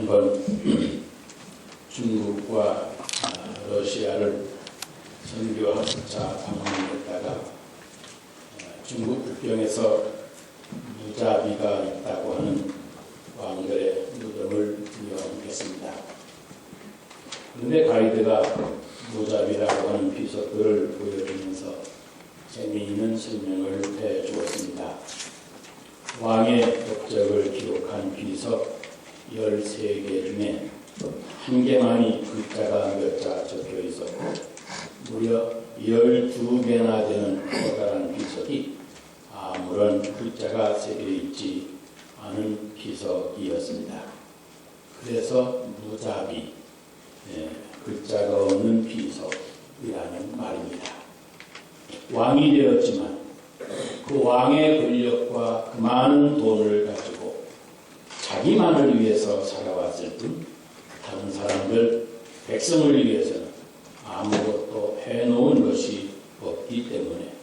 한 번 중국과 러시아를 선교학자 방문했다가 중국 국경에서 무자비가 있다고 하는 왕들의 무덤을 구경했습니다. 그런데 가이드가 무자비라고 하는 비석들을 보여주면서 재미있는 설명을 해주었습니다. 왕의 업적을 기록한 비석 13개 중에 한 개만이 글자가 몇 자 적혀 있었고 무려 12개나 되는 커다란 비석이 아무런 글자가 새겨 있지 않은 비석이었습니다. 그래서 무자비, 글자가 없는 비석이라는 말입니다. 왕이 되었지만 그 왕의 권력과 그 많은 돈을 가지고 자기만을 위해서 살아왔을 뿐 다른 사람들, 백성을 위해서는 아무것도 해놓은 것이 없기 때문에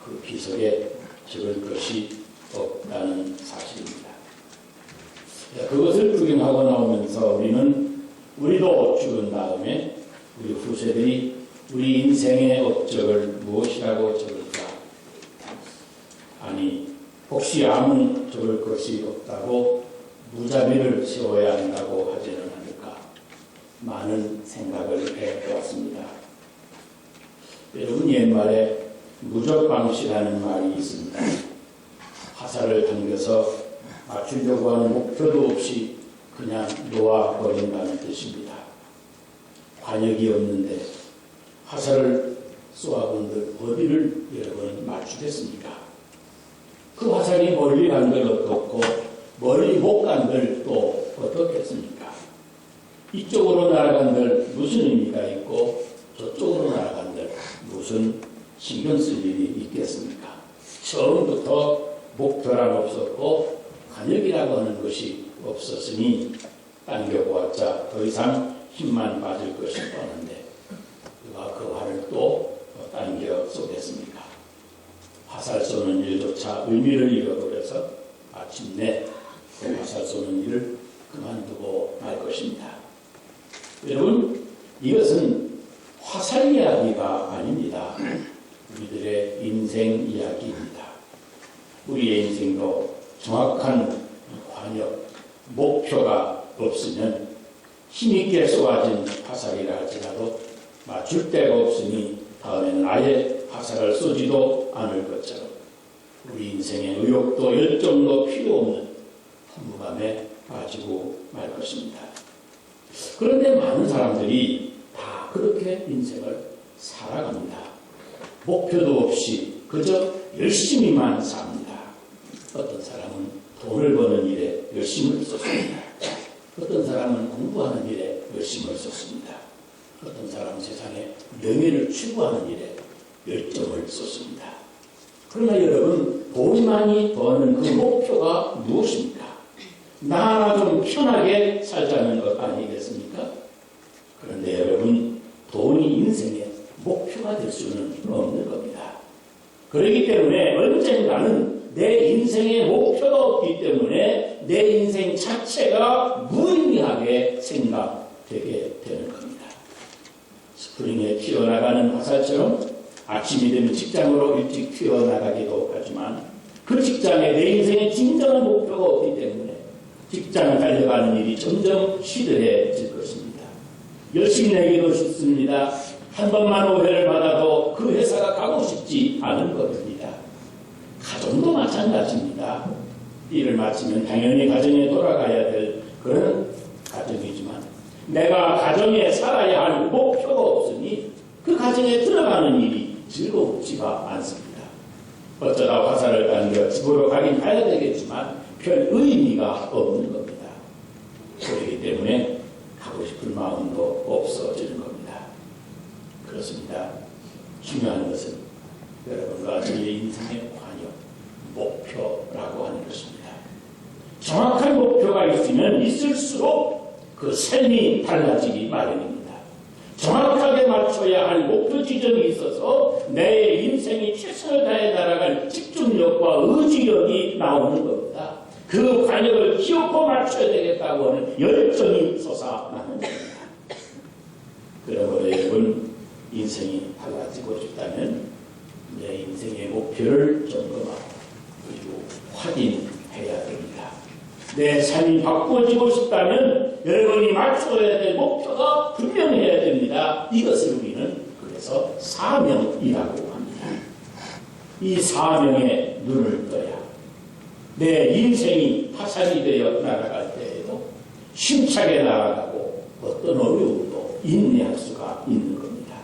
그 비석에 적을 것이 없다는 사실입니다. 그것을 구경하고 나오면서 우리도 죽은 다음에 우리 후세들이 우리 인생의 업적을 무엇이라고 적을까? 아니, 혹시 아무 적을 것이 없다고 무자비를 세워야 한다고 하지는 않을까? 많은 생각을 해보았습니다. 여러분, 옛말에 무적방시라는 말이 있습니다. 화살을 당겨서 맞추려고 하는 목표도 없이 그냥 놓아버린다는 뜻입니다. 관역이 없는데 화살을 쏘아본들 어디를 여러분 맞추겠습니까? 그 화살이 멀리 간 걸 어떻고 멀리 못 간 걸 또 어떻겠습니까? 이쪽으로 날아간들 무슨 의미가 있고 저쪽으로 날아간들 무슨 신경 쓸 일이 있겠습니까? 처음부터 목표란 없었고 관역이라고 하는 것이 없었으니 당겨보았자 더 이상 힘만 빠질 것이 뻔한데 누가 그 활을 또 당겨 쏘겠습니까? 화살 쏘는 일조차 의미를 잃어버려서 마침내 그 화살 쏘는 일을 그만두고 말 것입니다. 여러분, 이것은 화살 이야기가 아닙니다. 우리들의 인생 이야기입니다. 우리의 인생도 정확한 관역, 목표가 없으면 힘있게 쏘아진 화살이라 할지라도 맞출 데가 없으니 다음에는 아예 화살을 쏘지도 않을 것처럼 우리 인생의 의욕도 열정도 필요 없는 허무감에 빠지고 말 것입니다. 그런데 많은 사람들이 다 그렇게 인생을 살아갑니다. 목표도 없이 그저 열심히만 삽니다. 어떤 사람은 돈을 버는 일에 열심을 쏟습니다. 어떤 사람은 공부하는 일에 열심을 쏟습니다. 어떤 사람은 세상에 명예를 추구하는 일에 열정을 쏟습니다. 그러나 여러분, 돈 많이 버는 그 목표가 무엇입니까? 나 좀 편하게 살자는 것 아니겠습니까? 그런데 여러분, 돈이 인생의 목표가 될 수는 없는 겁니다. 그렇기 때문에 언젠가는 내 인생의 목표가 없기 때문에 내 인생 자체가 무의미하게 생각되게 되는 겁니다. 스프링에 튀어나가는 화살처럼 아침이 되면 직장으로 일찍 튀어나가기도 하지만 그 직장에 내 인생의 진정한 목표가 없기 때문에 직장을 달려가는 일이 점점 시들해질 것입니다. 열심히 내기도 쉽습니다. 한 번만 오해를 받아도 그 회사가 가고 싶지 않은 것입니다. 가정도 마찬가지입니다. 일을 마치면 당연히 가정에 돌아가야 될 그런 가정이지만 내가 가정에 살아야 할 목표가 없으니 그 가정에 들어가는 일이 즐겁지가 않습니다. 어쩌다 화살을 당겨 집으로 가긴 가야 되겠지만 별 의미가 없는 겁니다. 그렇기 때문에 가고 싶은 마음도 없어지는 겁니다. 그렇습니다. 중요한 것은 여러분과 저희의 인생의 관역, 목표라고 하는 것입니다. 정확한 목표가 있으면 있을수록 그 삶이 달라지기 마련입니다. 정확하게 맞춰야 할 목표 지점이 있어서 내 인생이 최선을 다해 날아갈 집중력과 의지력이 나오는 겁니다. 그 관역을 기어코 맞춰야 되겠다고 하겠다고 하는 열정이 솟아나는 겁니다. 그러므로 여러분, 인생이 달라지고 싶다면 내 인생의 목표를 점검하고 그리고 확인해야 됩니다. 내 삶이 바꾸어지고 싶다면 여러분이 맞춰야 될 목표가 분명해야 됩니다. 이것을 우리는 그래서 사명이라고 합니다. 이 사명에 눈을 떠야 내 인생이 화살이 되어 날아갈 때에도 힘차게 나아가고 어떤 어려움도 인내할 수가 있는 겁니다.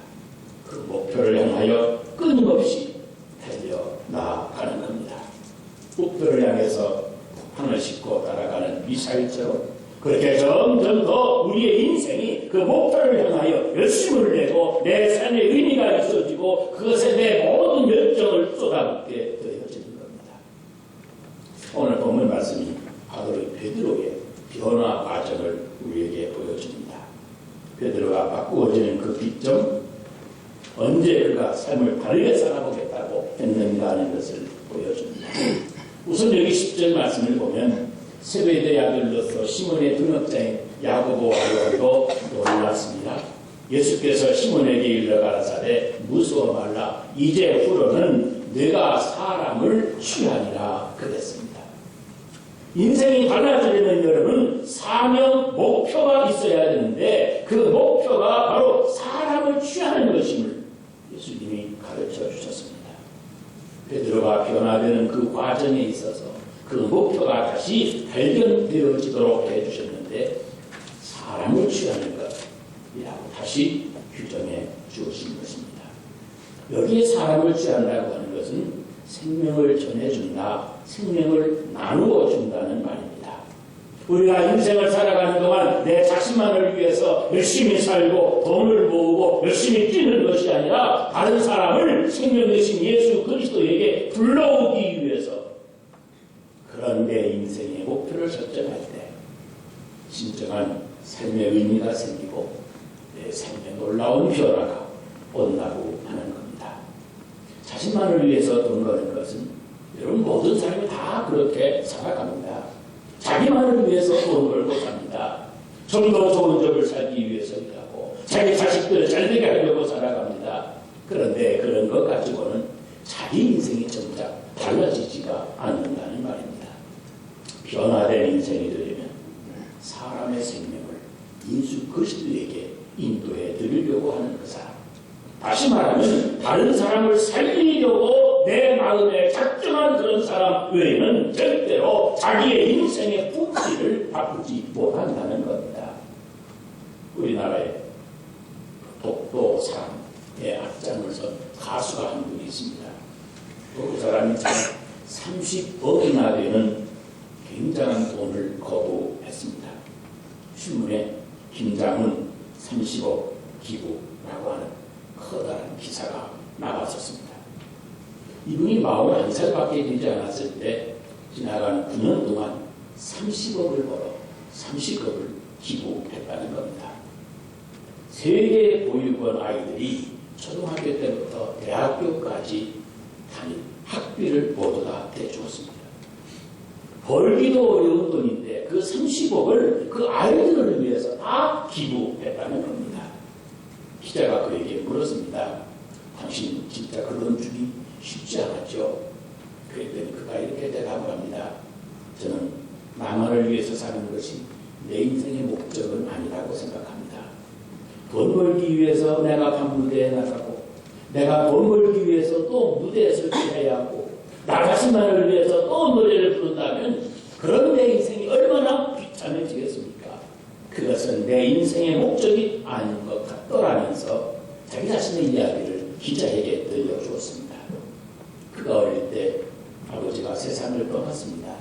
그 목표를 향하여 끊임없이 달려나가는 겁니다. 목표를 향해서 폭탄을 싣고 따라가는 미사일처럼 그렇게 점점 더 우리의 인생이 그 목표를 향하여 열심을 내고 내 삶의 의미가 있어지고 그것에 내 모든 열정을 쏟아붓게 되어지는 겁니다. 오늘 본문 말씀이 바로 베드로의 변화 과정을 우리에게 보여줍니다. 베드로가 바꾸어지는 그 비점, 언제 그가 삶을 다르게 살아보겠다고 했는가 하는 것을 보여줍니다. 우선 여기 10절 말씀을 보면 세베대의 아들로서 시몬의 동역자인 야고보와 요한도 놀랐습니다. 예수께서 시몬에게 일러 가라사대 무서워 말라 이제 후로는 내가 사람을 취하리라 그랬습니다. 인생이 달라지려면 여러분 사명 목표가 있어야 되는데 그 목표가 바로 사람을 취하는 것임을 예수님이 가르쳐 주셨습니다. 베드로가 변화되는 그 과정에 있어서 그 목표가 다시 발견되어지도록 해주셨는데 사람을 취하는 것이라고 다시 규정해 주신 것입니다. 여기에 사람을 취한다고 하는 것은 생명을 전해준다, 생명을 나누어 준다는 말입니다. 우리가 인생을 살아가는 동안 내 자신만을 위해서 열심히 살고 돈을 모으고 열심히 뛰는 것이 아니라 다른 사람을 생명 되신 예수 그리스도에게 불러오기 위해서 그런 내 인생의 목표를 설정할 때 진정한 삶의 의미가 생기고 내 삶에 놀라운 변화가 온다고 하는 겁니다. 자신만을 위해서 돈 버는 것은 여러분 모든 사람이 다 그렇게 살아갑니다. 자기만을 위해서 돈 벌고 삽니다. 좀 더 좋은 적을 살기 위해서 일하고 자기 자식들을 잘되게 하려고 살아갑니다. 그런데 그런 것 가지고는 자기 인생이 정작 달라지지가 않는다는 말입니다. 변화된 인생이 되려면 사람의 생명을 예수 그리스도에게 인도해 드리려고 하는 그 사람, 다시 말하면 다른 사람을 살리려고 내 마음에 작정한 그런 사람 외에는 절대로 자기의 인생의 풍지를 바꾸지 못한다는 겁니다. 우리나라에 독도 사랑의 앞장을 선 가수가 한 분이 있습니다. 그 사람이 30억이나 되는 굉장한 돈을 거부했습니다. 신문에 김장훈 30억 기부라고 하는 커다란 기사가 나왔었습니다. 이분이 41살밖에 되지 않았을 때 지나가는 9년 동안 30억을 벌어 30억을 기부했다는 겁니다. 세계 보육원 아이들이 초등학교 때부터 대학교까지 다닌 학비를 모두 다 대주었습니다. 벌기도 어려운 돈인데 그 30억을 그 아이들을 위해서 다 기부했다는 겁니다. 기자가 그에게 물었습니다. 당신 진짜 그 돈 주기 쉽지 않았죠? 그랬더니 그가 이렇게 대답을 합니다. 저는 나만을 위해서 사는 것이 내 인생의 목적은 아니라고 생각합니다. 돈 벌기 위해서 내가 밤무대에 나가고 내가 돈 벌기 위해서 또 무대에 설치해야 하고 나 자신만을 위해서 또 노래를 부른다면 그런 내 인생이 얼마나 비참해지겠습니까? 그것은 내 인생의 목적이 아닌 것 같더라면서 자기 자신의 이야기를 기자에게 들려주었습니다. 그가 어릴 때 아버지가 세상을 떠났습니다.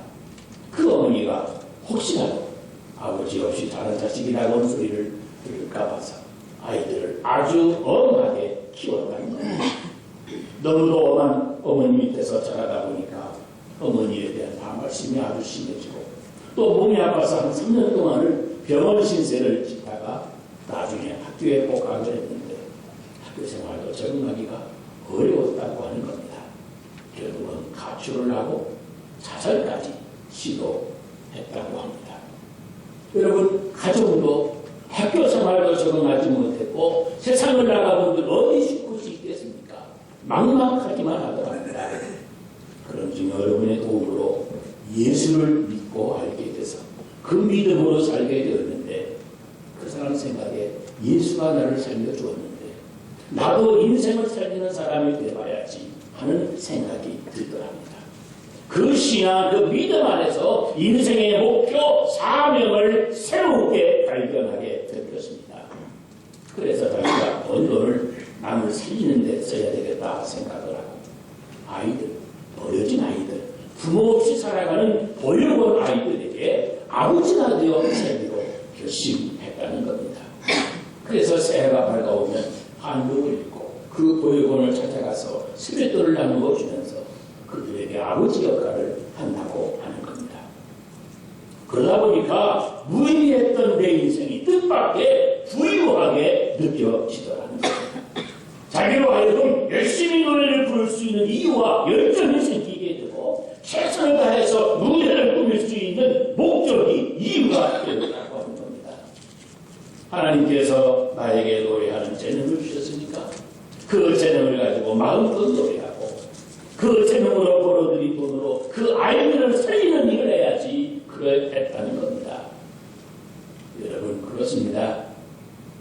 그 어머니가 혹시라도 아버지 없이 다른 자식이라고 하는 소리를 들을까 봐서 아이들을 아주 엄하게 키웠다는 거예요. 너무도 엄한 어머니 밑에서 자라다 보니까 어머니에 대한 반발심이 아주 심해지고 또 몸이 아파서 한 3년 동안을 병원 신세를 짓다가 나중에 학교에 복학을 했는데 학교 생활도 적응하기가 어려웠다고 하는 겁니다. 결국은 가출을 하고 자살까지 시도했다고 합니다. 여러분, 가정도 학교 생활도 적응하지 못했고 세상을 나가본들 어디 쉽고 수 있겠습니까? 막막하기만 하더랍니다. 그런 중에 여러분의 도움으로 예수를 믿고 알게 돼서 그 믿음으로 살게 되었는데, 그 사람 생각에 예수가 나를 살려주었는데 나도 인생을 살리는 사람이 되어야지 하는 생각이 들더랍니다. 그 신앙, 그 믿음 안에서 인생의 목표, 사명을 새롭게 발견하게 될 것입니다. 그래서 자기가 번 돈을 남을 살리는 데 써야 되겠다 생각을 하고, 아이들, 버려진 아이들, 부모 없이 살아가는 보육원 아이들에게 아버지가 되어 살기로 결심했다는 겁니다. 그래서 새해가 밝아오면 한복을 입고 그 보육원을 찾아가서 세뱃돈을 나누어 주면서 그들에게 아버지 역할을 한다고 하는 겁니다. 그러다 보니까 무의미했던 내 인생이 뜻밖의 부유하게 느껴지더라는 겁니다. 자기로 하여금 열심히 노래를 부를 수 있는 이유와 열정이 생기게 되고 최선을 다해서 무대를 꾸밀 수 있는 목적이 이유가 되더라고 하는 겁니다. 하나님께서 나에게 노래하는 재능을 주셨으니까 그 재능을 가지고 마음껏 노래하고 그 재능으로 벌어들인 돈으로 그 아이들을 살리는 일을 해야지 그랬다는 겁니다. 여러분, 그렇습니다.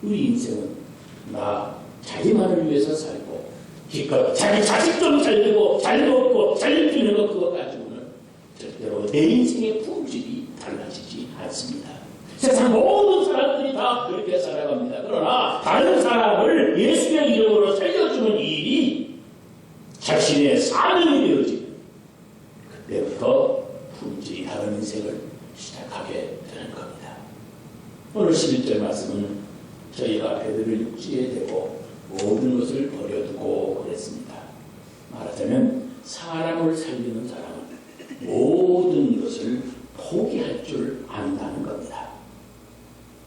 우리 인생은 나 자기만을 위해서 살고 기껏 자기 자식 좀 살리고 잘 먹고 잘 입히는 것 그거 가지고는 절대로 내 인생의 품질이 달라지지 않습니다. 세상 모든 사람들이 다 그렇게 살아갑니다. 그러나 다른 사람을 예수의 이름으로 살려주는 일이 자신의 사명이 되어지면 그때부터 품질이 다른 인생을 시작하게 되는 겁니다. 오늘 11절 말씀은 저희가 배들을 육지에 대고 모든 것을 버려두고 그랬습니다. 말하자면 사람을 살리는 사람은 모든 것을 포기할 줄 안다는 겁니다.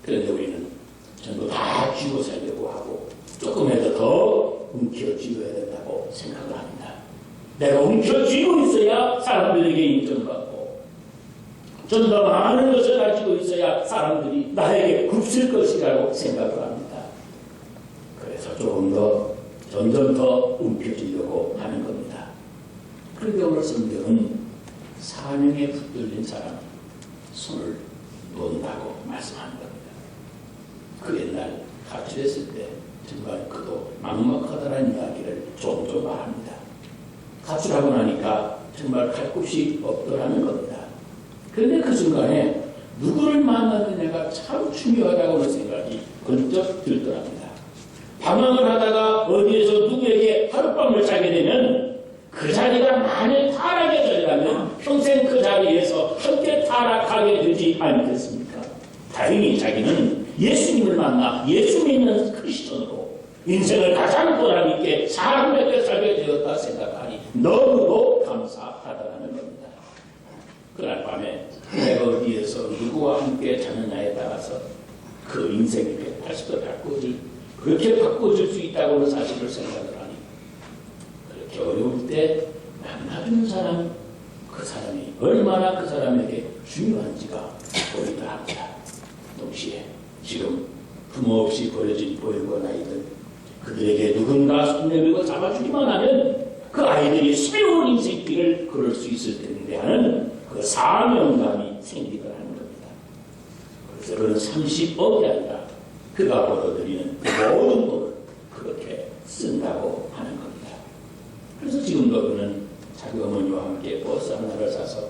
그런데 우리는 전부 다 쥐고 살려고 하고 조금이라도 더 움켜쥐어야 된다고 생각을 합니다. 내가 움켜쥐고 있어야 사람들에게 인정받고 좀 더 많은 것을 가지고 있어야 사람들이 나에게 굽실 것이라고 생각을 합니다. 그래서 조금 더 점점 더 움켜쥐려고 하는 겁니다. 그런데 오늘 성경은 사명에 붙들린 사람 손을 놓는다고 말씀하는 겁니다. 그 옛날 가출했을 때 정말 그도 막막하다는 이야기를 종종 말합니다. 가출하고 나니까 정말 갈 곳이 없더라는 겁니다. 그런데 그 순간에 누구를 만나느냐가 참 중요하다고 하는 생각이 번쩍 들더랍니다. 방황을 하다가 어디에서 누구에게 하룻밤을 자게 되면 그 자리가 만일 타락에 들려면 평생 그 자리에서 함께 타락하게 되지 않겠습니까? 다행히 자기는 예수님을 만나 예수 믿는 크리스천으로 인생을 가장 보람있게 사람에게 살게 되었다 생각하니 너무도 감사하다는 겁니다. 그날 밤에 내가 어디에서 누구와 함께 자느냐에 따라서 그 인생이 180도 그렇게 바꿔줄 수 있다고 하는 사실을 생각을 하니 그렇게 어려울 때 만나주는 사람, 그 사람이 얼마나 그 사람에게 중요한지가 보이다 합니다. 동시에 지금 부모 없이 버려진 보육원 아이들, 그들에게 누군가 손 내밀고 잡아주기만 하면 그 아이들이 새로운 인생길을 걸을 수 있을 텐데 하는 그 사명감이 생기더라는 겁니다. 그래서 그는 30억이 아니라 그가 벌어들이는 모든 돈을 그렇게 쓴다고 하는 겁니다. 그래서 지금도 그는 자기 어머니와 함께 버스 하나를 사서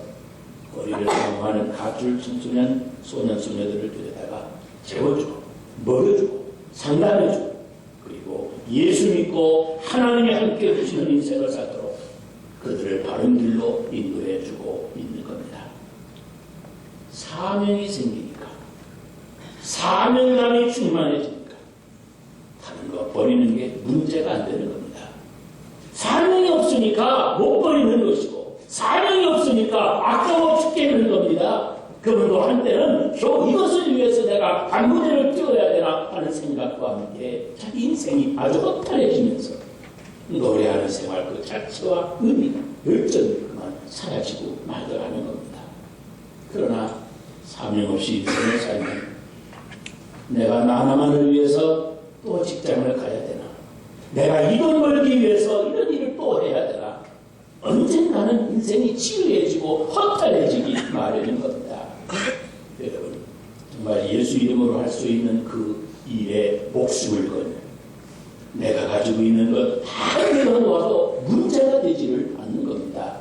거리를 사용하는 가출 청소년, 소년, 소녀들을 데려다가 재워주고, 먹여주고, 상담해주고, 그리고 예수 믿고 하나님이 함께 주시는 인생을 살도록 그들을 바른 길로 인도해주고 있는 겁니다. 사명이 생기니까, 사명감이 충만해지니까 다른 거 버리는 게 문제가 안 되는 겁니다. 사명이 없으니까 못 버리는 것이고 사명이 없으니까 아까워 죽겠는 겁니다. 그분도 한때는 겨우 이것을 위해서 내가 반무대를 뛰어야 되나 하는 생각과 함께 자기 인생이 아주 허탈해지면서 노래하는 생활 그 자체와 의미가 열정이 그만 사라지고 말더라는 겁니다. 그러나 사명 없이 인생을 살면 내가 나 하나만을 위해서 또 직장을 가야 되나? 내가 이돈 벌기 위해서 이런 일을 또 해야 되나? 언젠가는 인생이 지루해지고 허탈해지기 마련인 겁니다. 여러분, 정말 예수 이름으로 할 수 있는 그 일에 목숨을 걸면 내가 가지고 있는 것 다 내려놓아도 문제가 되지를 않는 겁니다.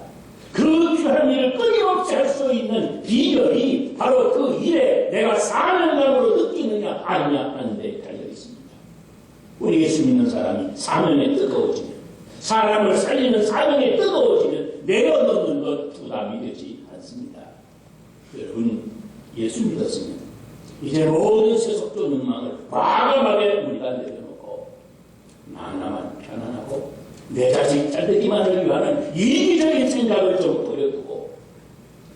그 귀한 일을 끊임없이 할 수 있는 비결이 바로 그 일에 내가 사명감으로 느끼느냐 아니냐 하는 데 달려 있습니다. 우리 예수 믿는 사람이 사명에 뜨거워지면, 사람을 살리는 사명에 뜨거워지면 내려놓는 것 부담이 되지 않습니다. 여러분, 예수 믿었으면 이제 모든 세속적 욕망을 과감하게 우리가 내려놓고 나 하나만 편안하고 내 자식 잘되기만을 위하는 이기적인 생각을 좀 버려두고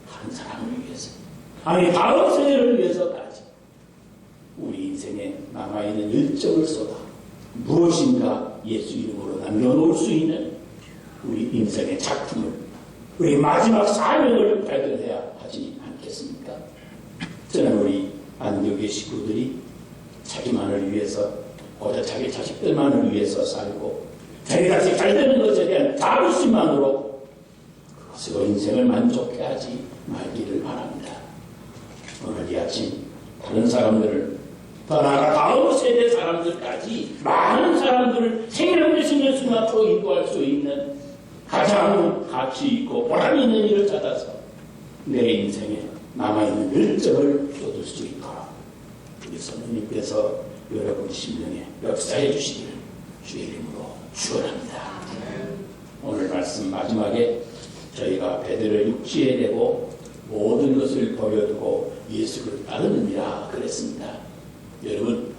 다른 사람을 위해서, 아니 다음 세대를 위해서까지 우리 인생에 남아있는 열정을 쏟아 무엇인가 예수 이름으로 남겨놓을 수 있는 우리 인생의 작품을, 우리 마지막 사명을 발견해야 하지 않겠습니까? 저는 우리 안디옥의 식구들이 자기만을 위해서, 고작 자기 자식들만을 위해서 살고 자기 자식 잘 되는 것에 대한 자부심만으로 그것으로 인생을 만족해하지 말기를 바랍니다. 오늘 이 아침 다른 사람들을, 더 나아가 다음 세대 사람들까지 많은 사람들을 생명 되신 예수님 앞으로 인도할 수 있는 가장 가치 있고 보람 있는 일을 찾아서 내 인생에 남아있는 열정을 쏟을 수 있도록 우리 성령님께서 여러분 심령에 역사해 주시기를 주의 이름으로 축원합니다. 오늘 말씀 마지막에 저희가 베드로의 육지에 대고 모든 것을 버려두고 예수를 따르느니라 그랬습니다. 여러분,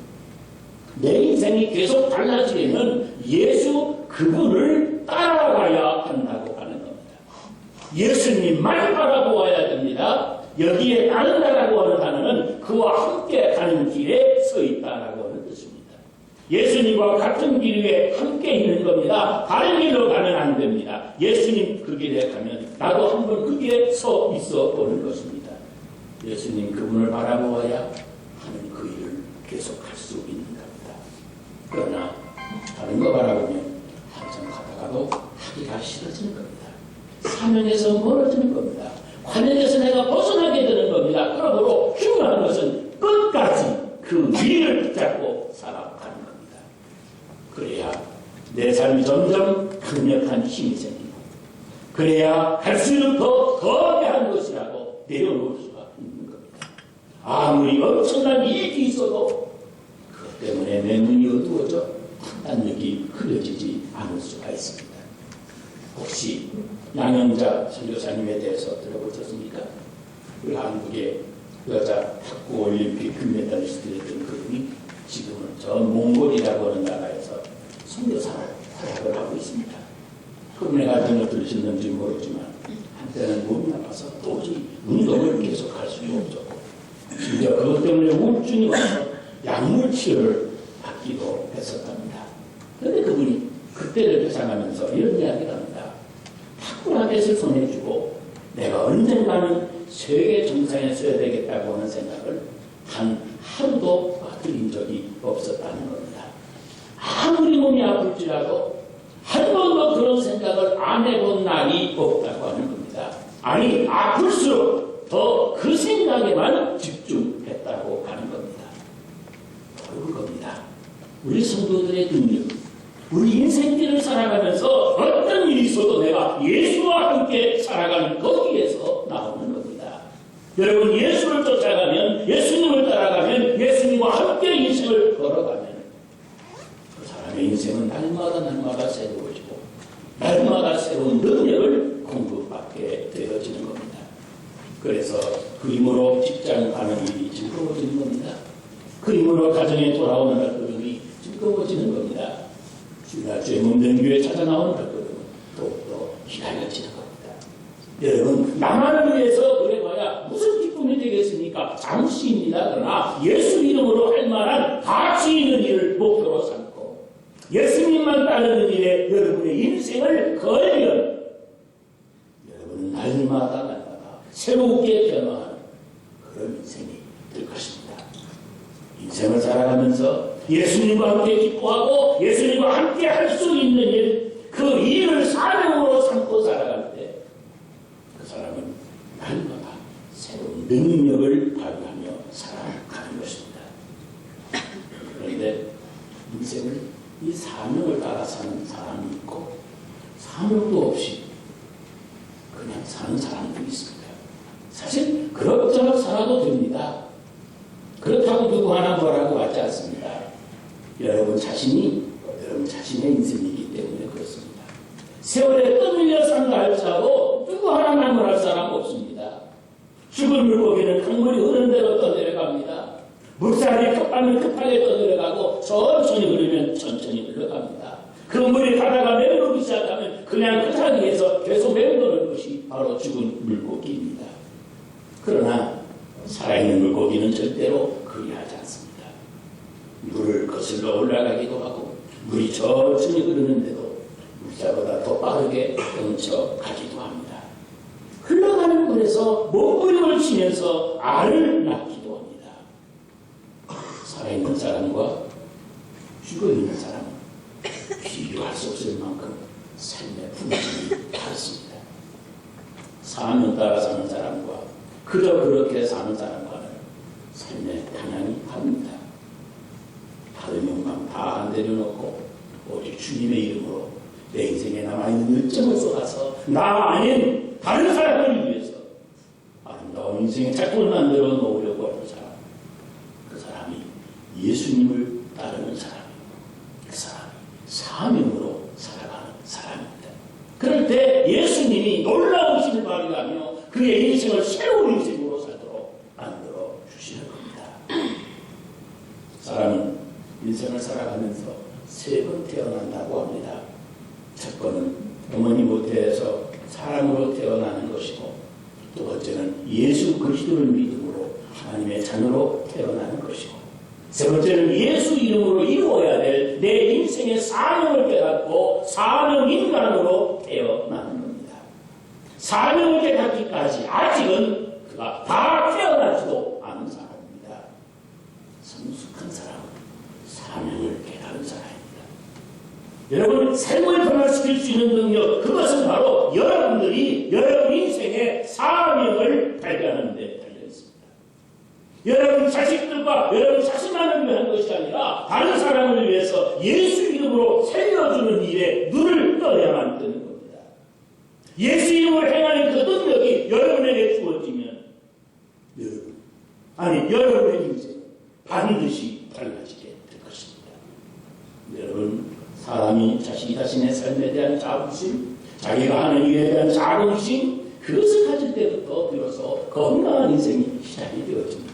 내 인생이 계속 달라지려면 예수 그분을 따라가야 한다고 하는 겁니다. 예수님만 바라보아야 됩니다. 여기에 따른다라고 하는 단어는 그와 함께 가는 길에 서 있다라고 하는 뜻입니다. 예수님과 같은 길 위에 함께 있는 겁니다. 다른 길로 가면 안 됩니다. 예수님 그 길에 가면 나도 한번 그 길에 서 있어 보는 것입니다. 예수님 그분을 바라보아야 하는 그 일을 계속할 수 있는 겁니다. 그러나 다른 거 바라보면 한참 가다가도 하기가 싫어지는 겁니다. 사명에서 멀어지는 겁니다. 관행에서 내가 벗어나게 되는 겁니다. 그러므로 중요한 것은 끝까지 그 위를 붙잡고 살아가는 겁니다. 그래야 내 삶이 점점 강력한 힘이 생기고, 그래야 할 수 있는 더 거대한 것이라도 내려놓을 수가 있는 겁니다. 아무리 엄청난 일이 있어도 그것 때문에 내 눈이 어두워져 판단력이 흐려지지 않을 수가 있습니다. 혹시 양영자 선교사님에 대해서 들어보셨습니까? 우리 한국의 여자 탁구 올림픽 금메달리스트였던 그분이 지금은 저 몽골이라고 하는 나라에서 선교사를 활약을 하고 있습니다. 그분의 가정을 들으셨는지 모르지만 한때는 몸이 나빠서 도저히 운동을 계속할 수가 없었고, 심지어 그것 때문에 우울증이 와서 약물 치료를 받기도 했었답니다. 그런데 그분이 그때를 회상하면서 이런 이야기를 합니다. 탁구라켓을 손에 쥐고 내가 언젠가는 세계 정상에 서야 되겠다고 하는 생각을 한 하루도 들인 적이 없었다는 겁니다. 아무리 몸이 아플지라도 한 번도 그런 생각을 안 해본 날이 없다고 하는 겁니다. 아니, 아플수록 더 그 생각에만 집중했다고 하는 겁니다. 바로 그겁니다. 우리 성도들의 능력, 우리 인생길을 살아가면서 어떤 일이 있어도 내가 예수와 함께 살아가는 거기에서 나오는 겁니다. 여러분, 예수를 쫓아가면, 예수님을 따라가면, 예수님과 함께 인생을 걸어가면 그 사람의 인생은 날마다 새로워지고 날마다 새로운 능력을 공급받게 되어지는 겁니다. 그래서 그 힘으로 직장 가는 일이 즐거워지는 겁니다. 그 힘으로 가정에 돌아오는 발걸음이 즐거워지는 겁니다. 주일날주에 몸된 교회 찾아 나오는 발걸음은 더욱더 기다려지는 겁니다. 여러분, 나만을 위해서 그래봐야 무슨 기쁨이 되겠습니까? 잠시입니다. 그러나 예수 이름으로 할 만한 가치 있는 일을 목표로 삼고 예수님만 따르는 일에 여러분의 인생을 걸면 여러분은 날마다 새롭게 변화하는 그런 인생 인생을 살아가면서 예수님과 함께 기뻐하고 예수님과 함께 할 수 있는 일, 그 일을 사명으로 삼고 살아갈 때 그 사람은 날마다 새로운 능력을 발휘하며 살아가는 것입니다. 그런데 인생을 이 사명을 따라 사는 사람이 있고 사명도 없이 그냥 사는 사람도 있습니다. 사실 그럭저럭 살아도 됩니다. 그렇다고 누구 하나 뭐라고 하지 않습니다. 여러분 자신의 인생이기 때문에 그렇습니다. 세월에 떠밀려 산다 할지라도 누구 하나 나무랄 사람 없습니다. 죽은 물고기는 강물이 흐르는 대로 떠내려갑니다. 물살이 급하면 급하게 떠내려가고 천천히 흐르면 천천히 흘러갑니다. 그 물이 가다가 맴돌기 시작하면 그냥 그 자리에서 계속 맴도는 것이 바로 죽은 물고기입니다. 그러나 살아있는 물고기는 절대로 그리하지 않습니다. 물을 거슬러 올라가기도 하고 물이 천천히 흐르는데도 물살보다 더 빠르게 넘쳐가기도 합니다. 흘러가는 물에서 몸부림을 치면서 알을 낳기도 합니다. 살아있는 사람과 죽어있는 사람은 비교할 수 없을 만큼 삶의 품질이 다릅니다. 사명 따라 사는 사람과 그저 그렇게 사는 사람과는 삶의 방향이 다릅니다. 다른 욕망 다 내려놓고 오직 주님의 이름으로 내 인생에 남아있는 열정을 쏟아서 나 아닌 다른 사람을 위해서 아름다운 인생의 작품을 만들어 놓으려고 하는 사람, 그 사람이 예수님을 따르는 사람이고 그 사람이 사명으로 살아가는 사람입니다. 그럴 때 예수님이 놀라우심을 발휘하며 그의 인생을 새로운 인생으로 살도록 만들어 주시는 겁니다. 사람은 인생을 살아가면서 3번 태어난다고 합니다. 첫 번은 어머니 모태에서 사람으로 태어나는 것이고, 두 번째는 예수 그리스도를 믿음으로 하나님의 자녀로 태어나는 것이고, 세 번째는 예수 이름으로 이루어야 될 내 인생의 사명을 깨닫고 사명인간으로 태어나는 겁니다. 사명을 깨닫기까지 아직은 그가 다 태어나지도 않은 사람입니다. 성숙한 사람은 사명을 깨달은 사람입니다. 여러분, 삶을 변화시킬 수 있는 능력, 그것은 바로 여러분들이 여러분 인생의 사명을 발견하는 데 달려 있습니다. 여러분 자식들과 여러분 자신만을 위한 것이 아니라 다른 사람을 위해서 예수 이름으로 살려주는 일에 눈을 떠야만 되는 겁니다. 예수 이름으로 행하는 그 능력이 여러분에게 주어지면 여러분의 인생 반드시 달라지게 될 것입니다. 여러분, 사람이 자신의 삶에 대한 자부심, 자기가 하는 일에 대한 자긍심, 그것을 가질 때부터 비로소 건강한 인생이 시작이 되어집니다.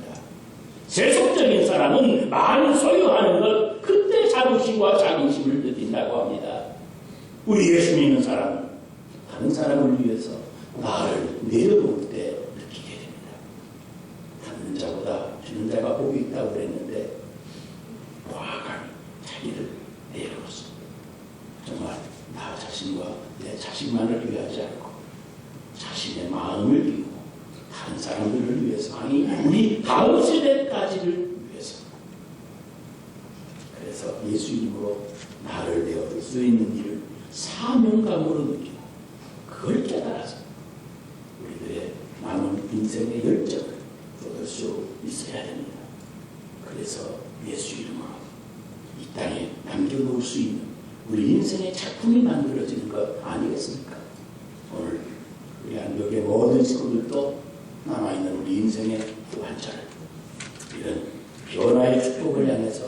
세속적인 사람은 많이 소유하는 것, 그때 자부심과 자긍심을 느낀다고 합니다. 우리 예수 믿는 사람은 다른 사람을 위해서 나를 내려놓을 때 느끼게 됩니다. 받는 자보다 주는 자가 복이 있다고 그랬는데 과감히 자기를 내려놓습니다. 정말 나 자신과 내 자식만을 위하지 않고 자신의 마음을 비우고 다른 사람들을 위해서, 아니 우리 다음 세대까지를 위해서. 그래서 예수 이름으로 나를 내어줄 수 있는 일을 사명감으로 느끼고 그걸 깨달아서 우리들의 남은 인생의 열정을 얻을 수 있어야 됩니다. 그래서 예수 이름으로 이 땅에 남겨놓을 수 있는 우리 인생의 작품이 만들어지는 것 아니겠습니까? 오늘 우리 안벽의 모든 식구들도 남아있는 우리 인생의 한 절, 이런 변화의 축복을 향해서